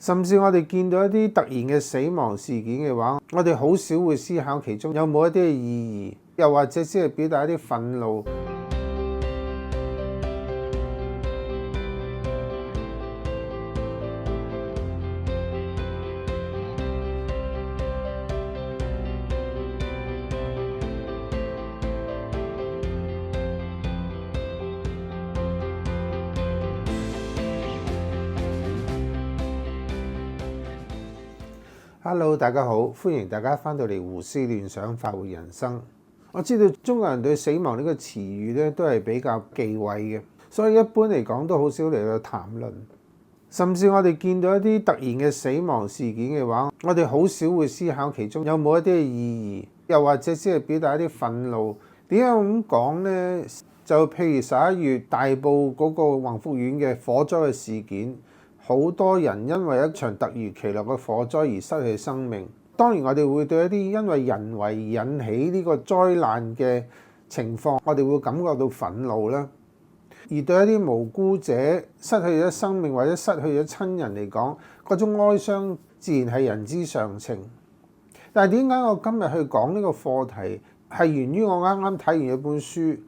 甚至我哋見到一啲突然嘅死亡事件嘅話，我哋好少會思考其中有冇一啲嘅意義，又或者只係表達一啲憤怒。Hello， 大家好，歡迎大家翻到嚟胡思亂想發活人生。我知道中國人對死亡呢個詞語咧都係比較忌諱嘅，所以一般嚟講都好少嚟到談論。甚至我哋見到一啲突然嘅死亡事件嘅話，我哋好少會思考其中有冇一啲嘅意義，又或者只係表達一啲憤怒。點解咁講呢？就譬如11月大埔嗰個宏福苑嘅火災嘅事件。好多人因為一場突如其來嘅火災而失去生命。當然我哋會對一啲因為人為引起呢個災難嘅情況，我哋會感覺到憤怒啦。而對一啲無辜者失去咗生命或者失去咗親人嚟講，嗰種哀傷自然係人之常情。但係點解我今日去講呢個課題，係源於我啱啱睇完一本書，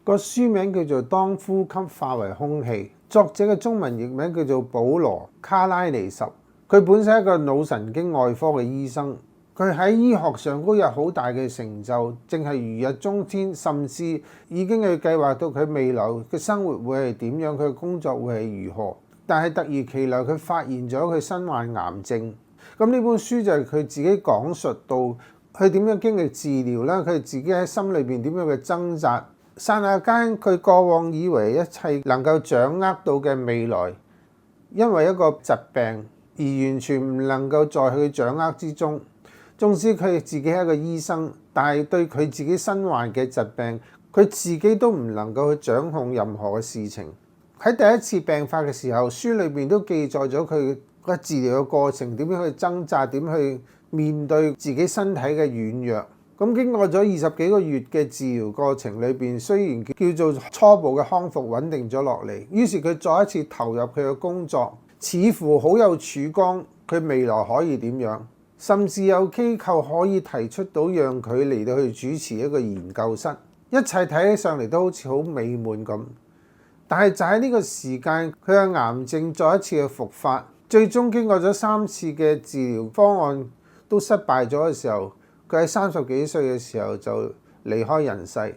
個書名叫做《當呼吸化為空氣》。作者嘅中文譯名叫做保羅卡拉尼什，佢本身係一個腦神經外科嘅醫生，佢喺醫學上都有好大嘅成就，正係如日中天，甚至已經去計劃到佢未來嘅生活會係點樣，佢嘅工作會係如何。但係突如其來，佢發現咗佢身患癌症。咁呢本書就係佢自己講述到佢點樣經歷治療啦，佢自己喺心裏邊點樣嘅掙扎。剎那間，佢過往以為一切能夠掌握到嘅未來，因為一個疾病而完全唔能夠在佢掌握之中。縱使佢自己係一個醫生，但係對佢自己身患嘅疾病，佢自己都唔能夠去掌控任何嘅事情。喺第一次病發嘅時候，書裏邊都記載咗佢個治療嘅過程，點樣去掙扎，點去面對自己身體嘅軟弱。咁經過咗20幾個月嘅治療過程裏邊，雖然叫做初步嘅康復穩定咗落嚟，於是佢再一次投入佢嘅工作，似乎好有曙光，佢未來可以點樣？甚至有機構可以提出到讓佢嚟到去主持一個研究室，一切睇起上嚟都好似好美滿咁。但係就喺呢個時間，佢嘅癌症再一次嘅復發，最終經過咗3次嘅治療方案都失敗咗嘅時候，佢喺30幾歲嘅時候就離開人世。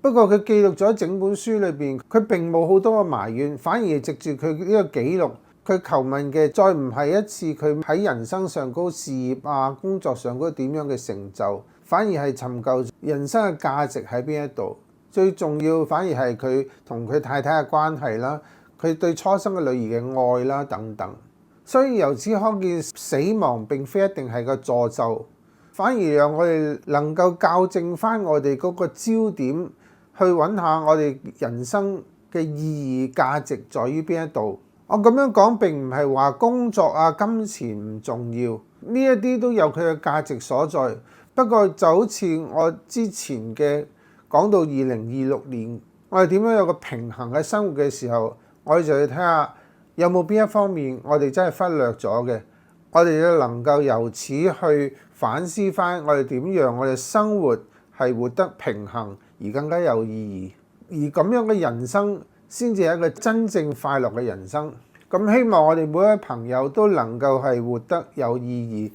不過佢記錄咗整本書裏邊，佢並冇好多嘅埋怨，反而藉住佢呢個記錄，佢求問嘅再唔係一次佢喺人生上高事業啊、工作上高點樣嘅成就，反而係尋求人生嘅價值喺邊一度。最重要反而係佢同佢太太嘅關係啦，佢對初生嘅女兒嘅愛啦等等。所以由此可見，死亡並非一定係個詛咒。反而讓我哋能夠校正翻我哋嗰個焦點，去揾下我哋人生嘅意義價值在於邊一度。我咁樣講並唔係話工作啊、金錢唔重要，呢一啲都有佢嘅價值所在。不過就好似我之前嘅講到2026年，我哋點樣有個平衡嘅生活嘅時候，我哋就要睇下有冇邊一方面我哋真係忽略咗嘅，我哋要能夠由此去反思翻我哋點樣我哋生活係活得平衡而更加有意義，而咁樣嘅人生先至係一個真正快樂嘅人生。咁希望我哋每一位朋友都能夠係活得有意義，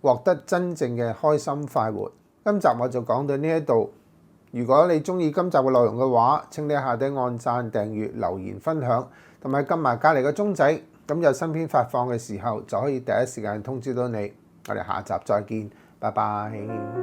獲得真正嘅開心快活。今集我就講到呢一度。如果你中意今集嘅內容嘅話，請你下底按讚、訂閱、留言、分享，同埋撳埋隔離嘅鐘仔，咁有新片發放嘅時候就可以第一時間通知到你。我哋下集再見，拜拜。